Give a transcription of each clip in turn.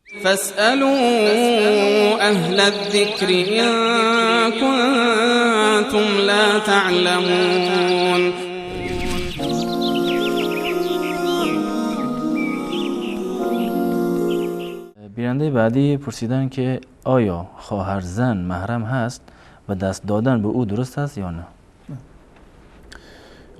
فاسألوا أهل الذكر إن كنتم لا تعلمون. بیننده بعدی پرسیدن که آیا خواهر زن محرم هست و دست دادن به او درست است یا نه؟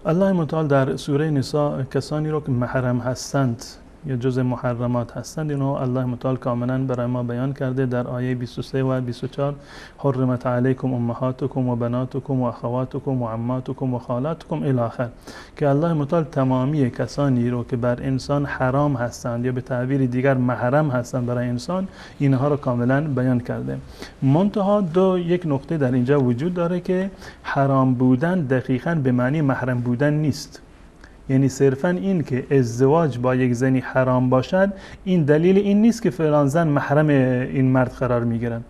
الله متعال در سوره نساء کسانی رو که محرم هستند یا جز محرمات هستند اینو الله متعال کاملا برای ما بیان کرده در آیه 23 و 24. حرمت علیکم امهاتکم و بناتکم و اخواتکم و عماتکم و خالاتکم الی آخر، که الله متعال تمامی کسانی رو که بر انسان حرام هستند یا به تعبیر دیگر محرم هستند برای انسان، اینها رو کاملا بیان کرده. منتها یک نقطه در اینجا وجود داره که حرام بودن دقیقاً به معنی محرم بودن نیست. یعنی صرفاً این که ازدواج با یک زنی حرام باشد این دلیل این نیست که فلان زن محرم این مرد قرار میگیرد.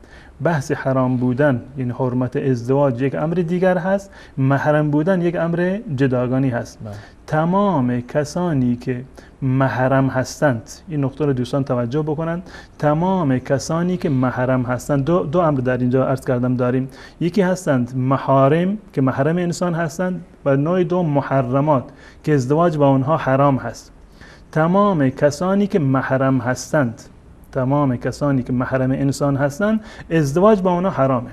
بحث حرام بودن یعنی حرمت ازدواج یک امر دیگر هست، محرم بودن یک امر جداگانه هست. تمام کسانی که محرم هستند، این نقطه رو دوستان توجه بکنند، تمام کسانی که محرم هستند دو امر در اینجا عرض کردم داریم. یکی هستند محارم که محرم انسان هستند و نوع دو محرمات که ازدواج با اونها حرام هست. تمام کسانی که محرم هستند، تمام کسانی که محرم انسان هستند ازدواج با اونها حرامه.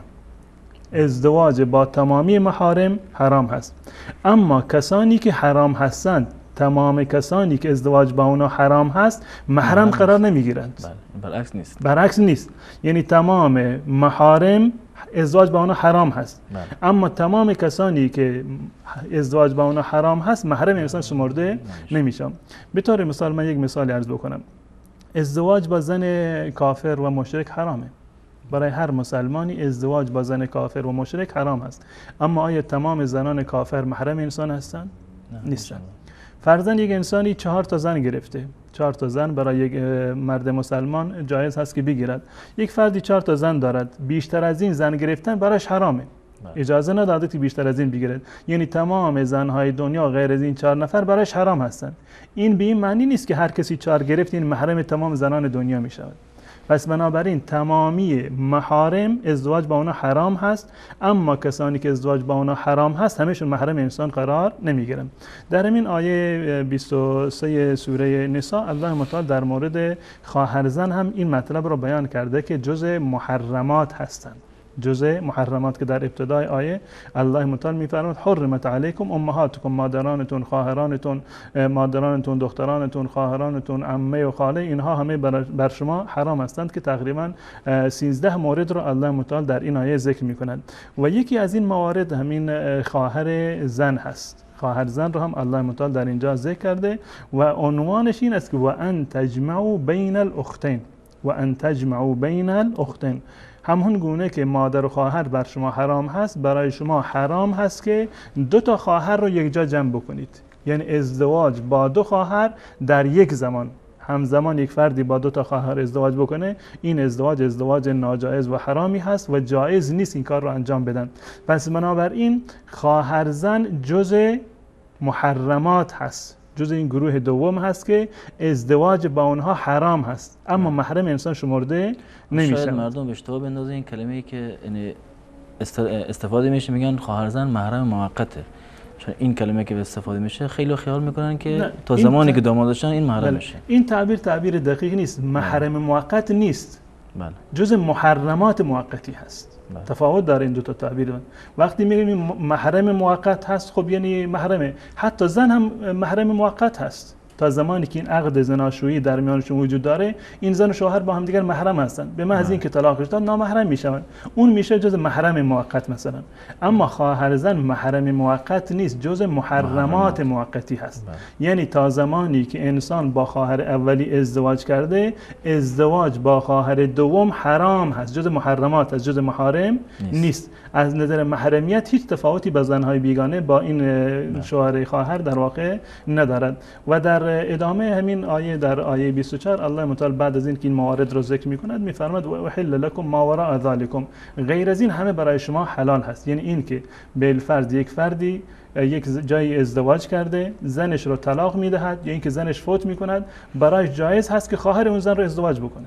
ازدواج با تمامی محارم حرام هست. اما کسانی که حرام هستند، تمام کسانی که ازدواج با اونها حرام هست محرم قرار نمیگیرند. برعکس نیست. برعکس نیست. یعنی تمام محارم ازدواج با اونها حرام هست. اما تمام کسانی که ازدواج با اونها حرام هست محرم انسان شمرده نمیشن. به طور مثال من یک مثال عرض بکنم. ازدواج با زن کافر و مشرک حرامه. برای هر مسلمانی ازدواج با زن کافر و مشرک حرام است. اما آیا تمام زنان کافر محرم انسان هستند؟ نیستند. فرضاً یک انسانی 4 تا زن گرفته. 4 تا زن برای یک مرد مسلمان جایز هست که بگیرد. یک فردی 4 تا زن دارد، بیشتر از این زن گرفتن براش حرامه. اجازه نداده که بیشتر از این بگیرد. یعنی تمام زنهای دنیا غیر از این 4 نفر براش حرام هستند. این به این معنی نیست که هر کسی 4 گرفت این محرم تمام زنان دنیا می شود. پس بنابراین تمامی محارم ازدواج با اونا حرام هست، اما کسانی که ازدواج با اونا حرام هست همشون محرم انسان قرار نمیگیرن. در همین آیه 23 سوره نساء الله متعال در مورد خواهرزن هم این مطلب رو بیان کرده که جزء محرمات هستند. جزء محرمات که در ابتدای آیه الله متعال می‌فرماید حرمت علیکم امهاتکم، مادرانتون، خواهرانتون، مادرانتون، دخترانتون، خواهرانتون، عمه و خاله، اینها همه بر شما حرام هستند که تقریبا 13 مورد رو الله متعال در این آیه ذکر می‌کند و یکی از این موارد همین خواهر زن هست. خواهر زن رو هم الله متعال در اینجا ذکر کرده و عنوانش این است که و ان تجمعوا بین الاختین، و ان تجمعوا بین الاختین، همون گونه که مادر و خواهر بر شما حرام هست، برای شما حرام هست که 2 تا خواهر رو یک جا جمع بکنید. یعنی ازدواج با 2 خواهر در یک زمان، همزمان یک فردی با 2 تا خواهر ازدواج بکنه، این ازدواج ناجایز و حرامی هست و جایز نیست این کار رو انجام بدن. پس بنابراین خواهر زن جزء محرمات هست، جز این گروه دوم هست که ازدواج با اونها حرام هست، اما محرم انسان شمرده نمیشن. شاید مردم به اشتباه بندازن این کلمه‌ای که استفاده میشه میگن خواهرزن محرم موقته، چون این کلمه که استفاده میشه خیلی خیال میکنن که تا زمانی که داماد داشتن این محرم میشه. این تعبیر دقیق نیست. محرم موقت نیست، جز محرمات موقتی هست. تفاوت داره این 2 تا تعبیر. وقتی میگیم محرم موقت هست، خب یعنی محرمه. حتی زن هم محرم موقت هست. تا زمانی که این عقد زناشویی در میانشون وجود داره، این زن و شوهر با هم دیگر محرم هستند. به محض اینکه طلاقش داد نامحرم میشن. اون میشه جز محرم موقت مثلا. اما خواهر زن محرم موقت نیست، جز محرمات موقتی هست. یعنی تا زمانی که انسان با خواهر اولی ازدواج کرده، ازدواج با خواهر دوم حرام هست، جز محرمات هست، جز محارم نیست. از نظر محرمیت هیچ تفاوتی با زنهای بیگانه با این شوهر خواهر در واقع ندارد. و در ادامه همین آیه در آیه 24 الله متعال بعد از این که این موارد رو ذکر می‌کند می‌فرماید و احل لكم ما وراء ذلكم، غیر از این همه برای شما حلال هست. یعنی این که بالفرض یک فردی یک جایی ازدواج کرده، زنش رو طلاق میدهد یا اینکه زنش فوت میکند، برایش جایز هست که خواهر اون زن رو ازدواج بکنه.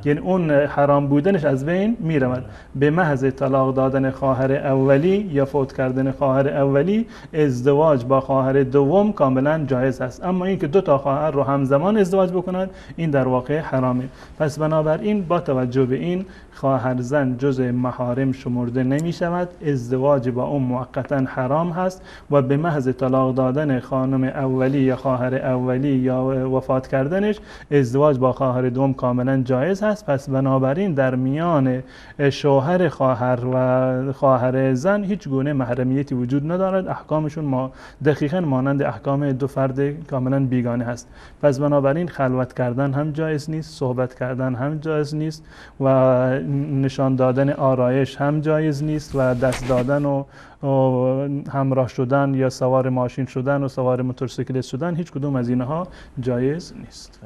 یعنی اون حرام بودنش از بین میرود. به محض طلاق دادن خواهر اولی یا فوت کردن خواهر اولی، ازدواج با خواهر دوم کاملا جایز است. اما اینکه دو تا خواهر رو همزمان ازدواج بکنند این در واقع حرامه. پس بنابراین با توجه به این خواهر زن جزء محارم شمرده نمی شود، ازدواج با اون موقتا حرام هست و به محض طلاق دادن خانم اولی یا خواهر اولی یا وفات کردنش ازدواج با خواهر دوم کاملا جایز هست. پس بنابراین در میان شوهر خواهر و خواهر زن هیچ گونه محرمیتی وجود ندارد، احکامشون دقیقاً مانند احکام دو فرد کاملا بیگانه هست. پس بنابراین خلوت کردن هم جایز نیست، صحبت کردن هم جایز نیست و نشان دادن آرایش هم جایز نیست و دست دادن و همراه شدن یا سوار ماشین شدن و سوار موتورسیکلت شدن هیچ کدوم از اینها جایز نیست.